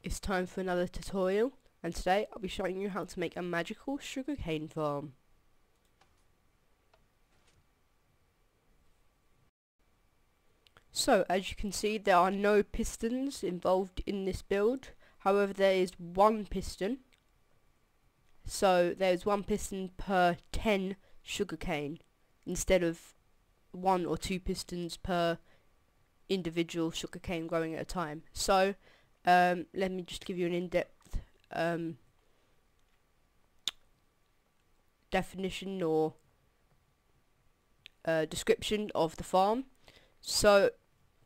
It's time for another tutorial, and today I'll be showing you how to make a magical sugarcane farm. So, as you can see, there are no pistons involved in this build. However, there is one piston. So, there's one piston per 10 sugarcane, instead of 1 or 2 pistons per individual sugarcane growing at a time. So, let me just give you an in-depth definition or description of the farm. So,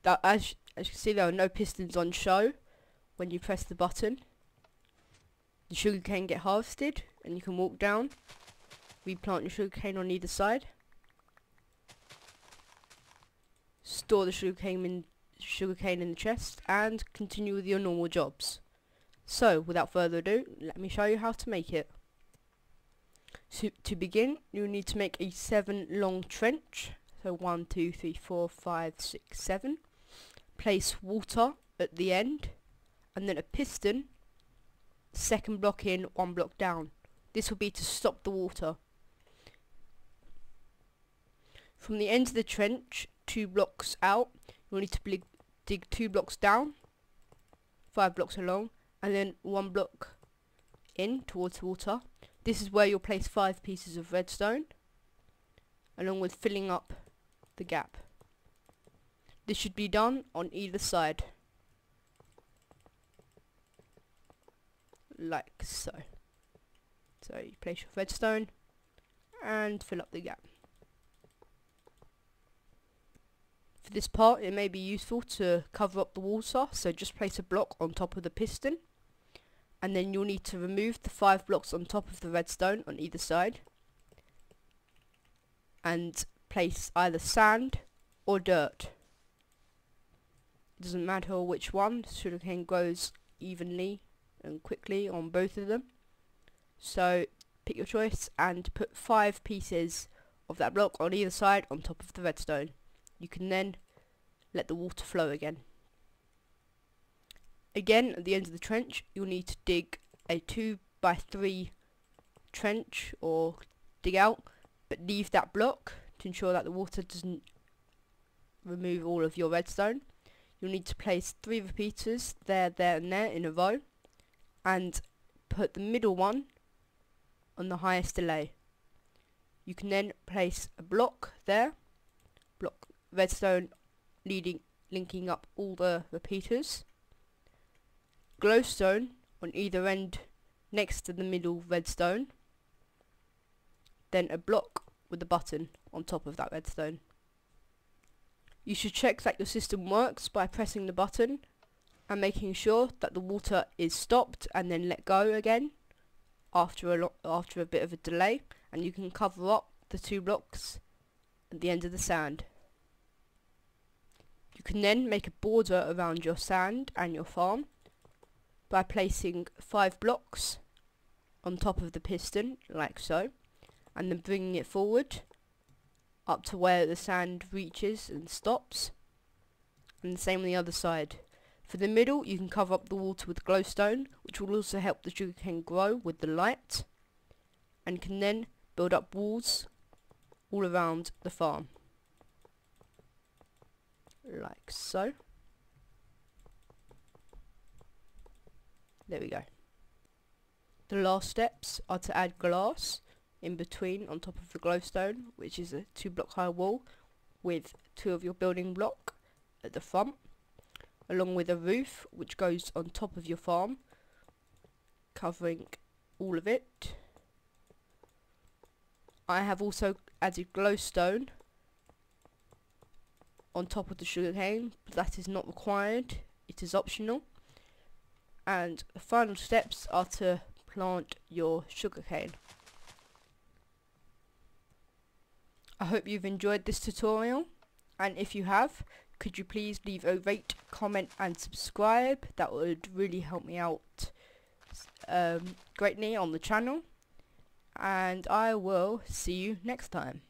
that as you can see, there are no pistons on show. When you press the button, the sugarcane get harvested, and you can walk down, replant your sugarcane on either side, store the sugarcane in the chest, and continue with your normal jobs. So, without further ado, let me show you how to make it. So, to begin, you need to make a 7 long trench. So 1, 2, 3, 4, 5, 6, 7. Place water at the end, and then a piston, second block in, 1 block down. This will be to stop the water. From the end of the trench, 2 blocks out, you'll need to dig 2 blocks down, 5 blocks along, and then 1 block in towards the water. This is where you'll place 5 pieces of redstone, along with filling up the gap. This should be done on either side, like so. So you place your redstone and fill up the gap. For this part, it may be useful to cover up the water, so just place a block on top of the piston, and then you'll need to remove the 5 blocks on top of the redstone on either side, and place either sand or dirt. It doesn't matter which one, sugarcane grows evenly and quickly on both of them. So pick your choice and put 5 pieces of that block on either side on top of the redstone. You can then let the water flow again. Again, at the end of the trench, you'll need to dig a 2 by 3 trench or dig out, but leave that block to ensure that the water doesn't remove all of your redstone. You'll need to place 3 repeaters there, there and there in a row, and put the middle one on the highest delay. You can then place a block there, block redstone linking up all the repeaters, glowstone on either end next to the middle redstone, then a block with a button on top of that redstone. You should check that your system works by pressing the button and making sure that the water is stopped and then let go again after a bit of a delay, and you can cover up the 2 blocks at the end of the sand. You can then make a border around your sand and your farm by placing 5 blocks on top of the piston, like so, and then bringing it forward up to where the sand reaches and stops, and the same on the other side. For the middle, you can cover up the water with glowstone, which will also help the sugarcane grow with the light, and can then build up walls all around the farm, like so. There we go. The last steps are to add glass in between on top of the glowstone, which is a 2 block high wall with 2 of your building block at the front, along with a roof which goes on top of your farm, covering all of it. I have also added glowstone on top of the sugarcane, but that is not required, it is optional. And the final steps are to plant your sugarcane. I hope you've enjoyed this tutorial, and if you have, could you please leave a rate, comment and subscribe? That would really help me out greatly on the channel, and I will see you next time.